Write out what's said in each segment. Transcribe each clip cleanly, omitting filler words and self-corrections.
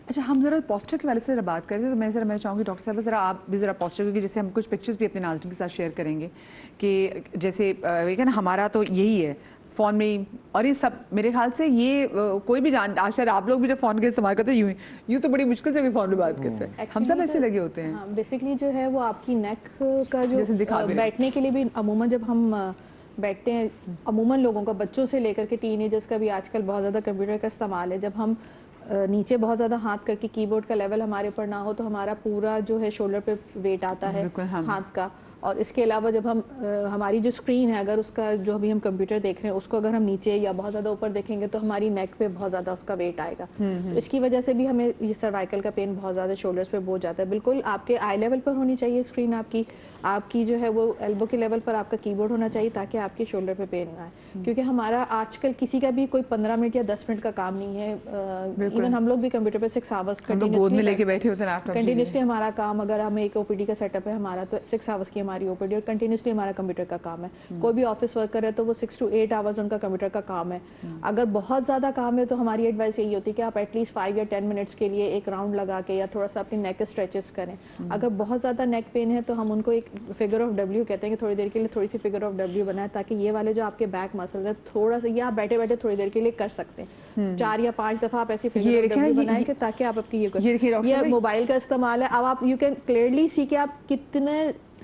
अच्छा, हम ज़रा पॉस्चर के वाले से ज़रा बात करें तो मैं चाहूँगी डॉक्टर साहब ज़रा आप भी ज़रा पॉस्चर, क्योंकि जैसे हम कुछ पिक्चर्स भी अपने नाज़रीन के साथ शेयर करेंगे कि जैसे ये ना हमारा तो यही है फ़ोन में ही, और ये सब मेरे ख्याल से ये कोई भी जान, आज शायद आप लोग भी जब फ़ोन का इस्तेमाल करते हैं यूँ तो बड़ी मुश्किल से कोई फ़ोन में बात करते हैं, हम सब ऐसे लगे होते हैं। हाँ, बेसिकली जो है वो आपकी नेक का जो बैठने के लिए भी अमूमन जब हम बैठते हैं, अमूमन लोगों का, बच्चों से लेकर के टीनेजर्स का भी आजकल बहुत ज़्यादा कंप्यूटर का इस्तेमाल है। जब हम नीचे बहुत ज़्यादा हाथ करके कीबोर्ड का लेवल हमारे ऊपर ना हो तो हमारा पूरा जो है शोल्डर पे वेट आता है हाथ का। और इसके अलावा जब हम हमारी जो स्क्रीन है, अगर उसका जो अभी हम कंप्यूटर देख रहे हैं उसको अगर हम नीचे या बहुत ज़्यादा ऊपर देखेंगे तो हमारी नेक पे बहुत ज़्यादा उसका वेट आएगा। तो इसकी वजह से भी हमें ये सर्वाइकल का पेन बहुत ज़्यादा शोल्डर्स पे बहुत जाता है। बिल्कुल आपके आई लेवल पर होनी चाहिए स्क्रीन, आपकी जो है वो एल्बो के लेवल पर आपका कीबोर्ड होना चाहिए ताकि आपके शोल्डर पे पेन ना आए। क्योंकि हमारा आजकल किसी का भी कोई 15 मिनट या 10 मिनट का काम नहीं है। इवन हम लोग भी कंप्यूटर पे 6 आवर्स कंटिन्यूसली लेके बैठे होते हैं, कंटिन्यूसली हमारा काम, अगर हमें एक ओपीडी का सेटअप है हमारा तो 6 आवर्स की हमारी ओपीडी और कंटिन्यूसली हमारा कंप्यूटर का काम है। कोई भी ऑफिस वर्कर है तो वो 6 to 8 आवर्स उनका कंप्यूटर का काम है। अगर बहुत ज़्यादा काम है तो हमारी एडवाइस यही होती है कि आप एटलीस्ट 5 या 10 मिनट्स के लिए एक राउंड लगा के या थोड़ा सा अपनी नेक स्ट्रेचेस करें। अगर बहुत ज़्यादा नेक पेन है तो हम उनको एक फिगर ऑफ डब्ल्यू कहते हैं कि थोड़ी देर के लिए थोड़ी सी फिगर ऑफ डब्ल्यू बनाए ताकि ये वाले जो आपके बैक मसल्स है थोड़ा सा, ये आप बैठे बैठे थोड़ी देर के लिए कर सकते हैं। 4 या 5 दफा आप ऐसी फिगर ऑफ डब्ल्यू बनाए कि ताकि आप आपकी ये मोबाइल का इस्तेमाल है। अब आप यू कैन क्लियरली सी कि आप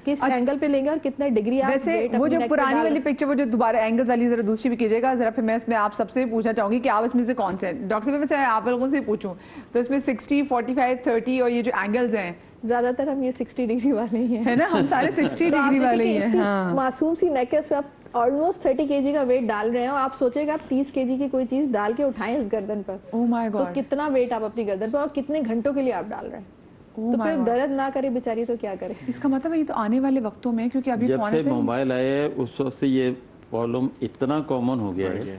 किस एंगल पे लेंगे और कितने डिग्री आप वैसे वो जो पुरानी वाली पिक्चर, वो जो दोबारा एंगल्स वाली जरा दूसरी भी कीजिएगा जरा, फिर मैं इसमें आप सबसे पूछना चाहूंगी कि आप इसमें से कौन से हैं डॉक्टर साहब, वैसे आप लोगों से पूछूं तो इसमें 60, 45, 30 और ये जो एंगल्स हैं ज्यादातर हम ये 60 डिग्री वाले ही हैं, है ना, हम सारे 60 डिग्री वाले ही हैं। हाँ, मासूम सी नेक है, उसमें आप ऑलमोस्ट 30 केजी का वेट डाल रहे हैं और आप सोचेगा आप 30 केजी की कोई चीज डाल के उठाएं इस गर्दन पर। ओह माय गॉड, तो कितना वेट आप अपनी गर्दन पर और कितने घंटों के लिए आप डाल रहे हैं। तो फिर दर्द ना करे बेचारी तो क्या करे। इसका मतलब है ये तो आने वाले वक्तों में, क्योंकि अभी जब से मोबाइल आए है उस वक्त से ये प्रॉब्लम इतना कॉमन हो गया है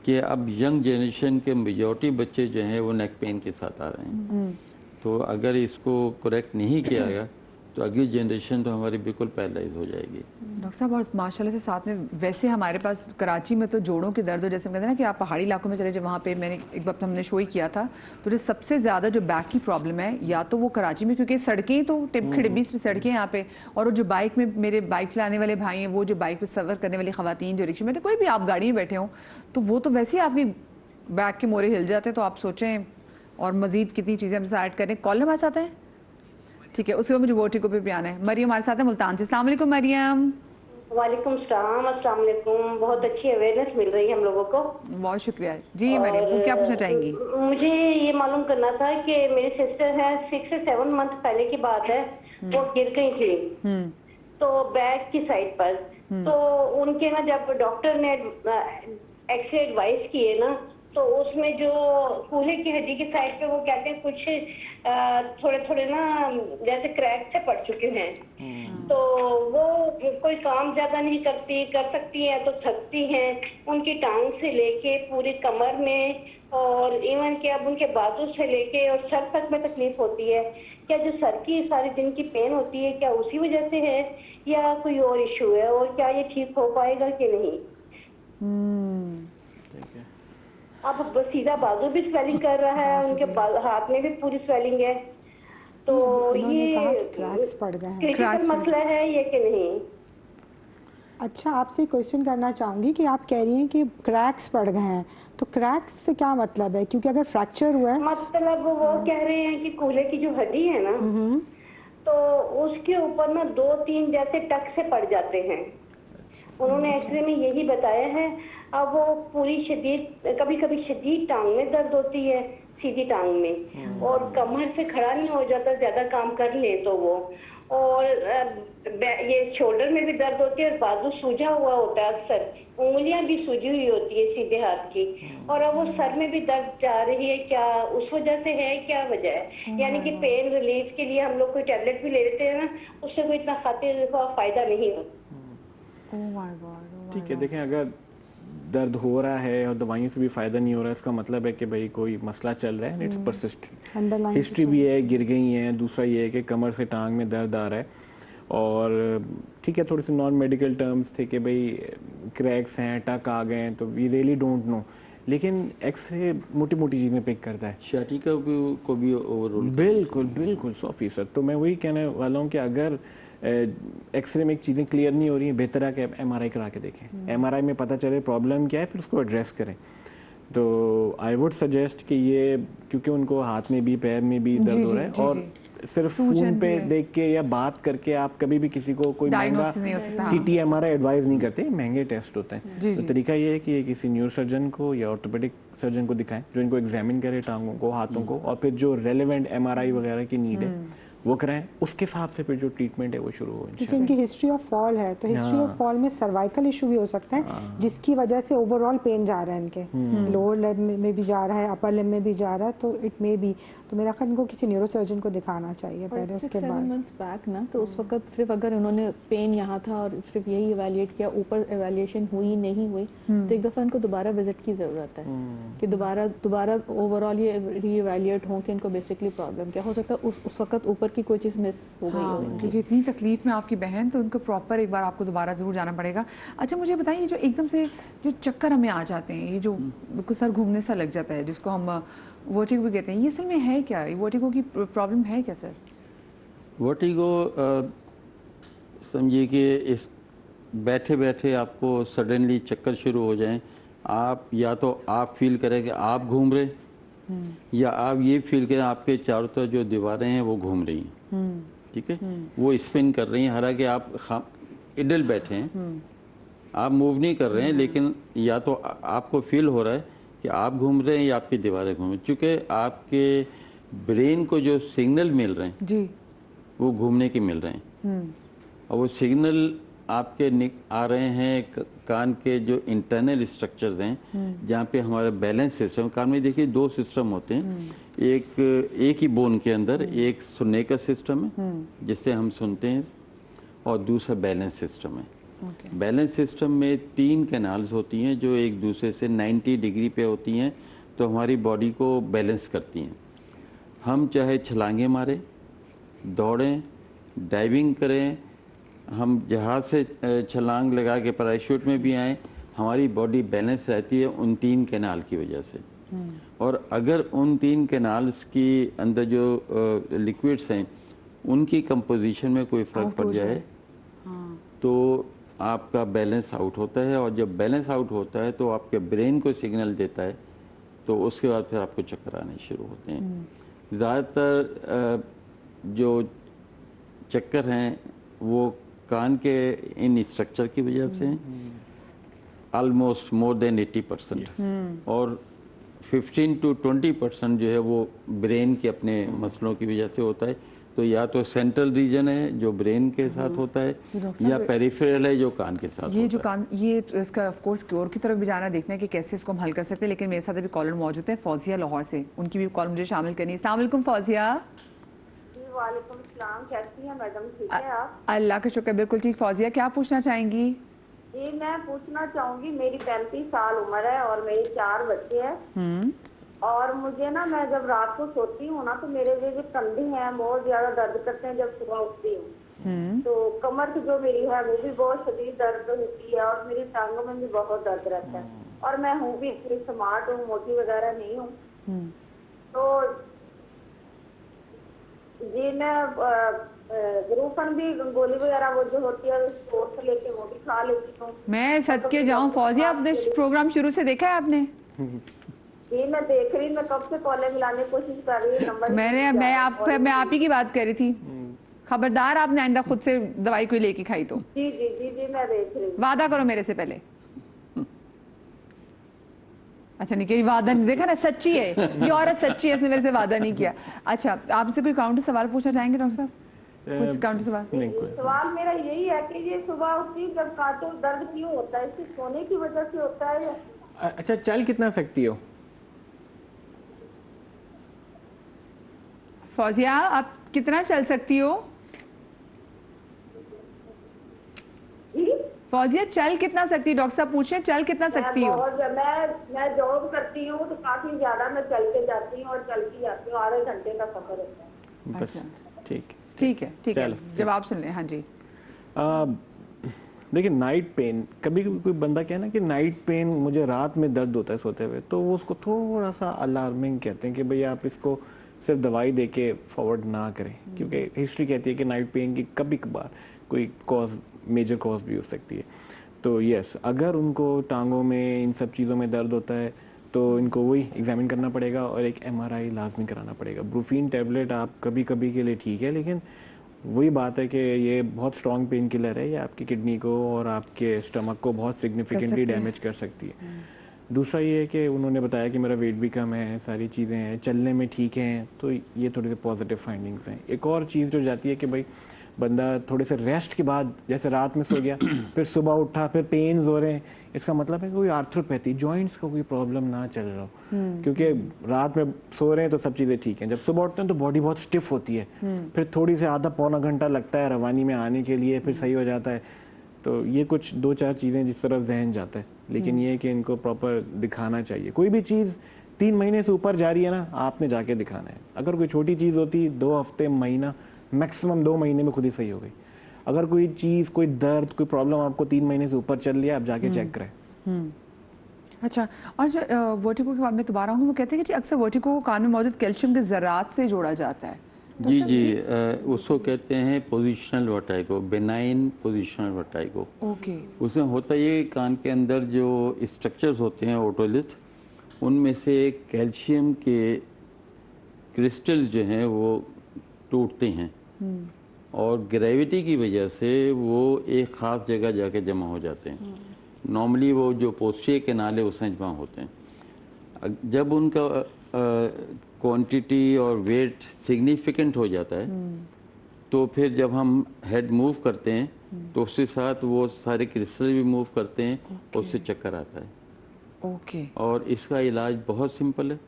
कि अब यंग जनरेशन के मेजॉरिटी बच्चे जो हैं वो नेक पेन के साथ आ रहे हैं। तो अगर इसको करेक्ट नहीं किया गया तो अगली जनरेशन तो हमारी बिल्कुल पैरालाइज हो जाएगी। डॉक्टर साहब, और माशाल्लाह से साथ में वैसे हमारे पास कराची में तो जोड़ों के दर्द हो, जैसे हम कहते हैं ना कि आप पहाड़ी इलाकों में चले जाए, वहाँ पे मैंने एक वक्त हमने शो ही किया था, तो जो सबसे ज़्यादा जो बैक की प्रॉब्लम है या तो वो कराची में, क्योंकि सड़कें तो टिप खिड़बी सड़कें यहाँ पे, और वो जो बाइक में मेरे बाइक चलाने वाले भाई हैं, वो जो बाइक पर सफ़र करने वाली ख़वातीन जो रिक्शे में, तो कोई भी आप गाड़ी में बैठे हों तो वो तो वैसे ही आपकी बैक के मोरे हिल जाते हैं। तो आप सोचें और मज़ीद कितनी चीज़ें हम ऐड करें। कॉल हमारे साथ है, ठीक है, उसके बाद मुझे वोटिको पे भी आना है। मरियम हमारे साथ है मुल्तान से। अस्सलाम वालेकुम मरियम। वालेकुम सलाम, अस्सलाम वालेकुम। बहुत अच्छी अवेयरनेस मिल रही है हम लोगों को, बहुत शुक्रिया जी। मरियम, वो क्या पूछना चाहेंगी? मुझे ये मालूम करना था कि मेरी सिस्टर है, 6 से 7 मंथ पहले की बात है, वो गिर गई थी तो बैक की साइड पर, तो उनके ना जब डॉक्टर ने एक्सरे एडवाइस किए ना तो उसमें जो कूल्हे की हड्डी की साइड पे वो कहते हैं कुछ थोड़े थोड़े ना जैसे क्रैक से पड़ चुके हैं। तो वो कोई काम ज्यादा नहीं कर सकती हैं तो थकती हैं, उनकी टांग से लेके पूरी कमर में और इवन कि अब उनके बाजू से लेके और सर तक में तकलीफ होती है। क्या जो सर की सारे दिन की पेन होती है क्या उसी वजह से है या कोई और इशू है, और क्या ये ठीक हो पाएगा कि नहीं? अब सीधा बाजू भी स्वेलिंग कर रहा है, उनके हाथ में भी पूरी स्वेलिंग है, तो ये क्रैक्स पड़ गए हैं, क्रिटिकल मसला है ये कि नहीं? अच्छा, आपसे क्वेश्चन करना चाहूँगी कि आप कह रही हैं कि क्रैक्स पड़ गए हैं, तो क्रैक्स से क्या मतलब है? क्योंकि अगर फ्रैक्चर हुआ है, मतलब वो कह रहे हैं कि कूल्हे की जो हड्डी है ना तो उसके ऊपर ना 2-3 जैसे टक से पड़ जाते हैं। उन्होंने एक्सरे में यही बताया है। अब वो पूरी शदीद, कभी कभी शदीद टांग में दर्द होती है, सीधी टांग में, और कमर से खड़ा नहीं हो जाता, ज्यादा काम कर ले तो वो, और ये शोल्डर में भी दर्द होती है और बाजू सूजा हुआ होता है, अक्सर उंगलियां भी सूजी हुई होती है सीधे हाथ की, और अब वो सर में भी दर्द जा रही है, क्या उस वजह से है, क्या वजह है? यानी कि पेन रिलीफ के लिए हम लोग कोई टैबलेट भी ले लेते हैं ना, उससे कोई इतना खातिर फायदा नहीं होता। ठीक है, देखें, अगर दर्द हो रहा है और दवाइयों से भी फ़ायदा नहीं हो रहा है, इसका मतलब है कि भाई कोई मसला चल रहा है, इट्स परसिस्टेंट। हिस्ट्री भी है, गिर गई हैं, दूसरा ये है कि कमर से टांग में दर्द आ रहा है, और ठीक है, थोड़े से नॉन मेडिकल टर्म्स थे कि भाई क्रैक्स हैं, टक आ गए हैं, तो वी रियली डोंट नो लेकिन एक्सरे मोटी मोटी चीज़ें पिक करता है। शैटिका को भी ओवरऑल बिल्कुल बिल्कुल 100%। तो मैं वही कहने वाला हूँ कि अगर एक्सरे में एक चीज़ें क्लियर नहीं हो रही हैं, बेहतर है कि MRI करा के देखें। MRI में पता चले प्रॉब्लम क्या है, फिर उसको एड्रेस करें। तो आई वुड सजेस्ट कि ये, क्योंकि उनको हाथ में भी पैर में भी दर्द हो रहा है और सिर्फ फोन पे देख के या बात करके आप कभी भी किसी को कोई महंगा CT MRI एडवाइस नहीं करते, महंगे टेस्ट होते हैं। तो तरीका ये है कि ये किसी न्यूरो सर्जन को या ऑर्थोपेडिक सर्जन को दिखाएं जो इनको एग्जामिन करे टांगों को, हाथों को, और फिर जो रेलेवेंट MRI वगैरह की नीड है वो कराएं। उसके हिसाब से फिर जो ट्रीटमेंट है वो शुरू हो। क्योंकि इनकी हिस्ट्री ऑफ फॉल है, तो हिस्ट्री ऑफ फॉल में सर्वाइकल इशू भी हो सकता है जिसकी वजह से ओवरऑल पेन जा रहा है इनके, लोअर लेग में भी जा रहा है, अपर लेग में भी जा रहा है, तो इट मे बी, तो मेरा ख्याल इनको किसी न्यूरो सर्जन को दिखाना चाहिए पहले। उसके बाद 7 months बैक ना, तो उस वक्त सिर्फ अगर उन्होंने पेन यहाँ था और सिर्फ यही इवैल्यूएट किया, ऊपर इवैल्यूएशन हुई नहीं हुई, तो एक दफ़ा इनको दोबारा विजिट की ज़रूरत है कि दोबारा ओवरऑल ये री-इवैल्यूएट हों कि इनको बेसिकली प्रॉब्लम क्या हो सकता है। उस वक्त ऊपर की कोई चीज़ मिस हो गई हो, क्योंकि इतनी तकलीफ में आपकी बहन, तो उनको प्रॉपर एक बार आपको दोबारा ज़रूर जाना पड़ेगा। अच्छा मुझे बताइए, जो एकदम से जो चक्कर हमें आ जाते हैं, ये जो बिल्कुल सर घूमने सा लग जाता है जिसको हम वर्टिगो भी कहते हैं, ये असल में है क्या? ये वर्टिगो की प्रॉब्लम है क्या सर? वर्टिगो समझिए कि इस बैठे बैठे आपको सडनली चक्कर शुरू हो जाएं, आप या तो आप फील करें कि आप घूम रहे, या आप ये फील करें आपके चारों तरफ जो दीवारें हैं वो घूम रही हैं, ठीक है, वो स्पिन कर रही हैं, हालांकि आप इडल बैठे हैं, आप मूव नहीं कर रहे हैं, लेकिन या तो आपको फील हो रहा है कि आप घूम रहे हैं या आपकी दीवारें घूम रही हैं, चूँकि आपके ब्रेन को जो सिग्नल मिल रहे हैं जी वो घूमने के मिल रहे हैं, और वो सिग्नल आपके आ रहे हैं कान के जो इंटरनल स्ट्रक्चर्स हैं, जहाँ पे हमारा बैलेंस सिस्टम, कान में देखिए 2 सिस्टम होते हैं, एक ही बोन के अंदर एक सुनने का सिस्टम है जिससे हम सुनते हैं, और दूसरा बैलेंस सिस्टम है। बैलेंस सिस्टम में 3 कैनाल्स होती हैं जो एक दूसरे से 90 डिग्री पे होती हैं, तो हमारी बॉडी को बैलेंस करती हैं। हम चाहे छलांगे मारें, दौड़ें, डाइविंग करें, हम जहाज़ से छलांग लगा के पैराशूट में भी आएँ, हमारी बॉडी बैलेंस रहती है उन 3 कैनाल की वजह से। और अगर उन 3 कैनाल्स की अंदर जो लिक्विड्स हैं उनकी कंपोजिशन में कोई फ़र्क पड़ जाए तो आपका बैलेंस आउट होता है, और जब बैलेंस आउट होता है तो आपके ब्रेन को सिग्नल देता है, तो उसके बाद फिर आपको चक्कर आने शुरू होते हैं। ज़्यादातर जो चक्कर हैं वो कान के इन स्ट्रक्चर की वजह से ऑलमोस्ट मोर देन 80%, और 15 to 20% जो है वो ब्रेन के अपने मसलों की वजह से होता है। तो या तो सेंट्रल रीजन है जो ब्रेन के साथ होता है, या पेरिफेरल है जो कान के साथ ये होता जो कान, ये इसका ऑफ कोर्स क्योर की तरफ भी जाना, देखना है कि कैसे इसको हम हल कर सकते हैं। लेकिन मेरे साथ अभी कॉलर मौजूद है फौजिया लाहौर से, उनकी भी कॉल मुझे शामिल करनी है। अस्सलाम वालेकुम फौजिया। वालेकुम सलाम, कैसी हैं मैडम? ठीक है आप? अल्लाह का शुक्र, बिल्कुल ठीक। फौजिया क्या पूछना चाहेंगी? ये मैं पूछना चाहूंगी, मेरी 35 साल उम्र है और मेरे 4 बच्चे हैं, और मुझे ना, मैं जब रात को सोती हूँ ना, तो मेरे जो कंधे हैं बहुत ज्यादा दर्द करते हैं जब सुबह उठती हूँ। तो कमर की जो मेरी है वो भी बहुत शदीद दर्द होती है, और मेरी टांगों में भी बहुत दर्द रहता है, और मैं हूँ भी इतनी स्मार्ट हूँ, मोटी वगैरह नहीं हूँ। तो जी मैं ग्रुपन भी गोली वगैरह वो जो होती है स्टोर से लेके वो भी खा लेती हूँ। मैं सदके जाऊँ फौजिया, आपने प्रोग्राम शुरू से देखा है आपने? जी मैं देख रही, मैं कब से कॉलेज मिलाने की कोशिश कर रही हूँ। मैं आप ही की बात कर रही थी। खबरदार आपने आइंदा खुद से दवाई कोई लेके खाई तो। जी जी जी जी मैं देख रही हूँ। वादा करो मेरे से पहले। अच्छा नहीं कही वादा नहीं, देखा ना, सच्ची है ये औरत, सच्ची है, इसने मेरे से वादा नहीं किया। अच्छा आपसे कोई काउंटर सवाल पूछना चाहेंगे डॉक्टर साहब? कुछ काउंटर सवाल? सवाल मेरा यही है कि ये सुबह उठती जब काटो दर्द क्यों होता है? सिर्फ सोने की वजह से होता है? अच्छा चल कितना सकती हो फौजिया, आप कितना चल सकती हो? फौजिया चल कितना सकती है? डॉक्टर साहब पूछ रहे हैं चल कितना सकती हो? मैं जॉब करती हूँ तो काफी ज्यादा मैं चल के जाती हूँ और चल के जाती हूँ, आधे घंटे का सफर होता है। अच्छा ठीक ठीक है, ठीक है, जवाब सुन लें। हाँ जी देखिए नाइट पेन, कभी कभी कोई बंदा क्या है ना कि नाइट पेन मुझे रात में दर्द होता है सोते हुए, तो वो उसको थोड़ा सा अलार्मिंग कहते हैं कि भाई आप इसको सिर्फ दवाई दे के फॉरवर्ड ना करें, क्योंकि हिस्ट्री कहती है कि नाइट पेन की कभी कभार कोई कॉज, मेजर कॉज भी हो सकती है। तो यस, अगर उनको टांगों में इन सब चीज़ों में दर्द होता है तो इनको वही एग्जामिन करना पड़ेगा और एक MRI लाजमी कराना पड़ेगा। ब्रूफीन टैबलेट आप कभी कभी के लिए ठीक है, लेकिन वही बात है कि ये बहुत स्ट्रॉन्ग पेन किलर है, ये आपकी किडनी को और आपके स्टमक को बहुत सिग्निफिकेंटली डैमेज कर सकती है। दूसरा ये है कि उन्होंने बताया कि मेरा वेट भी कम है, सारी चीज़ें हैं, चलने में ठीक हैं, तो ये थोड़े से पॉजिटिव फाइंडिंग्स हैं। एक और चीज़ जो जाती है कि भाई बंदा थोड़े से रेस्ट के बाद, जैसे रात में सो गया फिर सुबह उठा फिर पेन्स हो रहे हैं, इसका मतलब है कोई आर्थ्रोपैथी, जॉइंट्स का कोई प्रॉब्लम ना चल रहा हो, क्योंकि रात में सो रहे हैं तो सब चीज़ें ठीक हैं, जब सुबह उठते हैं तो बॉडी बहुत स्टिफ होती है, फिर थोड़ी से आधा पौना घंटा लगता है रवानी में आने के लिए, फिर सही हो जाता है। तो ये कुछ 2-4 चीज़ें जिस तरफ जहन जाता है, लेकिन ये है कि इनको प्रॉपर दिखाना चाहिए। कोई भी चीज़ 3 महीने से ऊपर जा रही है ना, आपने जाके दिखाना है। अगर कोई छोटी चीज़ होती 2 हफ्ते, महीना, मैक्सिमम 2 महीने में खुद ही सही हो गई। अगर कोई चीज़, कोई दर्द, कोई प्रॉब्लम आपको 3 महीने से ऊपर चल रही है, आप जाके चेक कराएं। अच्छा, और जो वर्टिगो के बारे में दोबारा हूँ, वो कहते हैं कि अक्सर वर्टिगो को कान में मौजूद कैल्शियम के ज़रात से जोड़ा जाता है। जी, उसको कहते हैं positional vertigo, benign positional vertigo. Okay. उसमें होता ये, कान के अंदर जो स्ट्रक्चर्स होते हैं ओटोलिथ, उनमें से कैल्शियम के क्रिस्टल्स जो हैं वो टूटते हैं और ग्रेविटी की वजह से वो एक ख़ास जगह जाके जमा हो जाते हैं। नॉर्मली वो जो पोस्टियर कैनाल है उसमें जमा होते हैं। जब उनका क्वांटिटी और वेट सिग्निफिकेंट हो जाता है तो फिर जब हम हेड मूव करते हैं तो उसके साथ वो सारे क्रिस्टल भी मूव करते हैं, उससे चक्कर आता है। ओके। और इसका इलाज बहुत सिंपल है।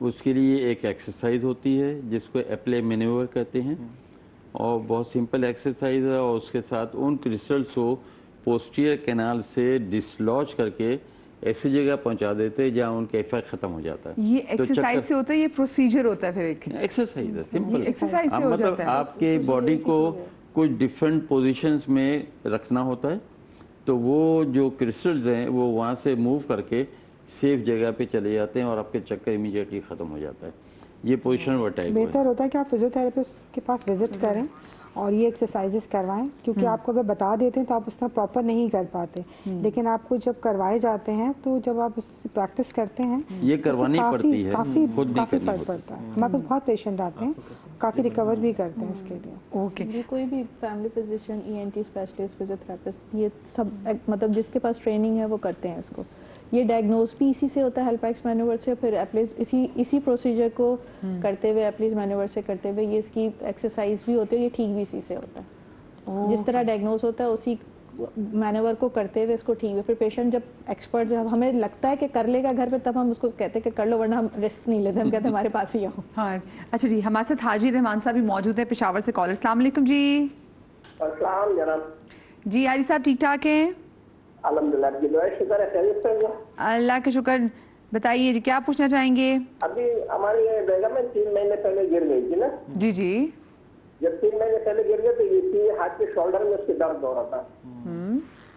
उसके लिए एक एक्सरसाइज होती है जिसको एप्ले मैन्यूवर कहते हैं, और बहुत सिंपल एक्सरसाइज है, और उसके साथ उन क्रिस्टल्स को पोस्टियर कैनाल से डिसलॉज करके ऐसी जगह पहुंचा देते हैं जहाँ उनका इफेक्ट खत्म हो जाता है। ये एक्सरसाइज से होता है, ये प्रोसीजर होता है, फिर एक एक्सरसाइज है, सिंपल एक्सरसाइज से हो मतलब जाता है। आपके बॉडी को कुछ डिफरेंट पोजीशंस में रखना होता है, तो वो जो क्रिस्टल्स हैं वो वहाँ से मूव करके सेफ जगह पे चले जाते हैं और आपके चक्कर इमीडिएटली ख़त्म हो जाता है। ये पोजिशनल वर्टाइगो है। बेहतर होता है कि आप फिजियोथेरेपिस्ट के पास विजिट करें और ये एक्सरसाइजेस करवाएं, क्योंकि आपको अगर बता देते हैं तो आप उस तरह प्रॉपर नहीं कर पाते, लेकिन आपको जब करवाए जाते हैं तो जब आप उससे प्रैक्टिस करते हैं ये करवानी पड़ती है, काफ़ी खुद नहीं करनी फर्क पड़ता है। हमारे पास बहुत पेशेंट आते हैं, काफ़ी रिकवर भी करते हैं इसके लिए। ओके। ये कोई भी family physician, ENT specialist, physiotherapist, ये सब मतलब जिसके पास ट्रेनिंग है वो करते हैं इसको। ये डायग्नोज भी इसी से होता है, हेल्पैक्स मैन्यूवर से, फिर एप्लीज इसी प्रोसीजर को करते हुए, एप्लीज मैन्यूवर से करते हुए ये इसकी एक्सरसाइज भी होती है, ये ठीक भी इसी से होता है। जिस तरह डायग्नोज होता है उसी मैन्यूवर को करते हुए इसको ठीक है। फिर पेशेंट जब एक्सपर्ट, जब हमें लगता है कि कर लेगा घर पे, तब हम उसको कहते हैं कि कर लो, वरना हम रिस्क नहीं लेते, हम कहते हैं हमारे पास ही आओ। हाँ, अच्छा जी, हमारे साथ हाजी रहमान साहब भी मौजूद है पेशावर से। कॉलर, अस्सलाम वालेकुम जी। अस्सलाम जनाब। जी हाजी साहब, ठीक ठाक हैं? अल्हम्दुलिल्लाह, शुक्र है, खैरियत से हैं? अल्लाह का शुक्र। बताइए जी, क्या पूछना चाहेंगे? अभी हमारी बेगम है 3 महीने पहले गिर गई थी ना। जी जी। जब 3 महीने पहले गिर गई तो ये हाथ के शोल्डर में उसके दर्द हो रहा था,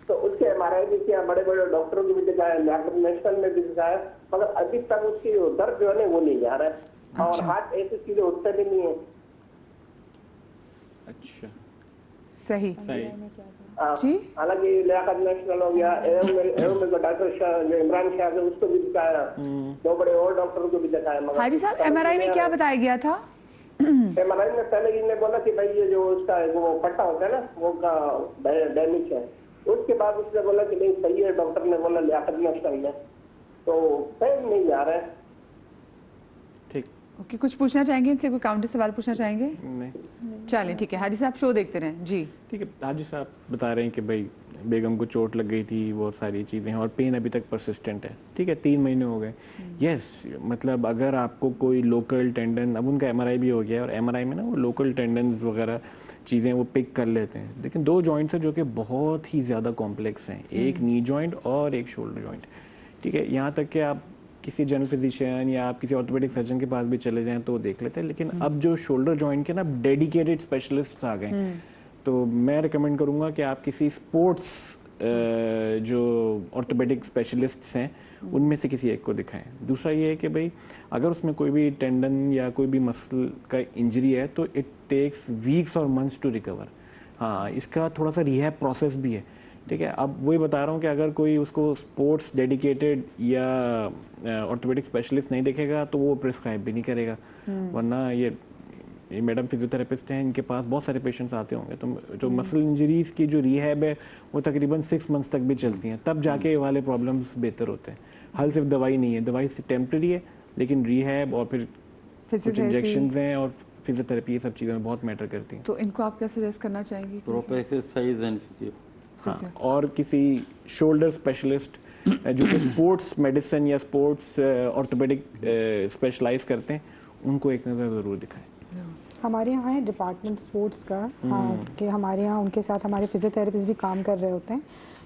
तो उसके MRI भी किया, बड़े बड़े डॉक्टरों को भी दिखाया, नेशनल में भी दिखाया, मगर अभी तक उसकी दर्द जो है ना वो नहीं जा रहा है, और हाथ ऐसी चीजें उठते भी नहीं है। अच्छा, सही जी। हालांकि लियाकत नेशनल हो गया, एवं डॉक्टर इमरान शाह है उसको भी दिखाया, 2 बड़े और डॉक्टरों को भी दिखाया। हाजी साहब, MRI में क्या बताया गया था? MRI में पहले इन्होंने बोला कि भाई ये जो उसका वो पट्टा होता है ना वो का डैमेज है। उसके बाद उसने बोला कि नहीं सही है, डॉक्टर ने बोला लियाकत नेशनल में, तो सही नहीं जा रहा है। ठीक। ओके, कुछ पूछना चाहेंगे इनसे? कोई काउंटर सवाल पूछना चाहेंगे? नहीं, चलें ठीक है। हाजी साहब शो देखते रहें जी। ठीक है। हाजी साहब बता रहे हैं कि भाई बेगम को चोट लग गई थी, वो सारी चीज़ें हैं, और पेन अभी तक परसिस्टेंट है। ठीक है, 3 महीने हो गए। यस, मतलब अगर आपको कोई लोकल टेंडन, अब उनका MRI भी हो गया है, और MRI में ना वो लोकल टेंडन्स वगैरह चीज़ें वो पिक कर लेते हैं, लेकिन 2 जॉइंट्स हैं जो कि बहुत ही ज़्यादा कॉम्प्लेक्स हैं, एक नी जॉइंट और एक शोल्डर जॉइंट। ठीक है, यहाँ तक कि आप किसी जनरल फिजिशियन या आप किसी ऑर्थोपेडिक सर्जन के पास भी चले जाएं तो देख लेते हैं, लेकिन अब जो शोल्डर जॉइंट के ना डेडिकेटेड स्पेशलिस्ट आ गए, तो मैं रिकमेंड करूँगा कि आप किसी स्पोर्ट्स जो ऑर्थोपेडिक स्पेशलिस्ट्स हैं उनमें से किसी एक को दिखाएं। दूसरा ये है कि भाई अगर उसमें कोई भी टेंडन या कोई भी मसल का इंजरी है तो इट टेक्स वीक्स और मंथ्स टू रिकवर। हाँ, इसका थोड़ा सा रिहैब प्रोसेस भी है, ठीक है। अब वही बता रहा हूँ कि अगर कोई उसको स्पोर्ट्स डेडिकेटेड या ऑर्थोपेडिक स्पेशलिस्ट नहीं देखेगा तो वो प्रिस्क्राइब भी नहीं करेगा, वरना ये मैडम फिजियोथेरेपिस्ट हैं, इनके पास बहुत सारे पेशेंट्स आते होंगे, तो जो मसल इंजरीज की जो रिहैब है वो तकरीबन 6 मंथ्स तक भी चलती हैं, तब जाके ये वाले प्रॉब्लम्स बेहतर होते हैं। हल सिर्फ दवाई नहीं है, दवाई टेम्प्रेरी है, लेकिन रिहैब और फिर कुछ इंजेक्शंस हैं और फिजियोथेरेपी, ये सब चीज़ें बहुत मैटर करती हैं। तो इनको आप क्या सजेस्ट करना चाहेंगे? Proper exercise and physio. हाँ, और किसी शोल्डर स्पेशलिस्ट जो कि स्पोर्ट्स मेडिसिन या स्पोर्ट्स ऑर्थोपेडिक स्पेशलाइज करते हैं, उनको एक नज़र ज़रूर दिखाएं। हमारे यहाँ है डिपार्टमेंट स्पोर्ट्स का, हाँ, कि हमारे यहाँ उनके साथ हमारे फिजियोथेरेपिस्ट भी काम कर रहे होते हैं,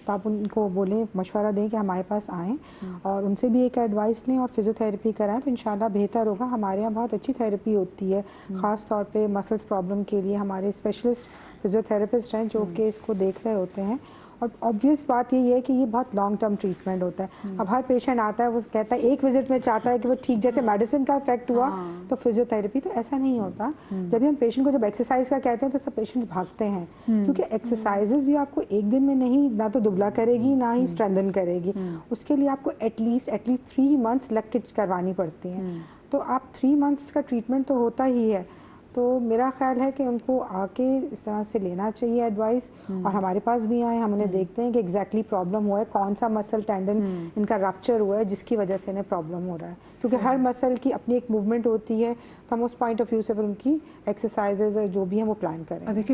तो आप उनको बोलें, मशवरा दें कि हमारे पास आएँ और उनसे भी एक एडवाइस लें और फिजियोथेरेपी कराएं, तो इंशाल्लाह बेहतर होगा। हमारे यहाँ बहुत अच्छी थेरेपी होती है, ख़ास तौर पे मसल्स प्रॉब्लम के लिए हमारे स्पेशलिस्ट फिजियोथेरेपिस्ट हैं जो कि इसको देख रहे होते हैं। और ऑब्वियस बात ये है कि ये बहुत लॉन्ग टर्म ट्रीटमेंट होता है। अब हर पेशेंट आता है, वो कहता है एक विजिट में चाहता है कि वो ठीक, जैसे मेडिसिन का इफेक्ट हुआ तो फिजियोथेरेपी, तो ऐसा नहीं होता। जब हम पेशेंट को जब एक्सरसाइज का कहते हैं तो सब पेशेंट्स भागते हैं, क्योंकि एक्सरसाइजेज भी आपको एक दिन में नहीं, ना तो दुबला करेगी ना ही स्ट्रेंथन करेगी, उसके लिए आपको एटलीस्ट 3 मंथ्स लग के करवानी पड़ती हैं। तो आप 3 मंथ्स का ट्रीटमेंट तो होता ही है। तो मेरा ख्याल है कि उनको आके इस तरह से लेना चाहिए एडवाइस, और हमारे पास भी आए, हम उन्हें देखते हैं कि एग्जैक्टली प्रॉब्लम हुआ है, कौन सा मसल टेंडन इनका रप्चर हुआ है जिसकी वजह से इन्हें प्रॉब्लम हो रहा है, क्योंकि हर मसल की अपनी एक मूवमेंट होती है, तो हम उस पॉइंट ऑफ व्यू से फिर उनकी एक्सरसाइजेज जो भी हैं वो प्लान करें।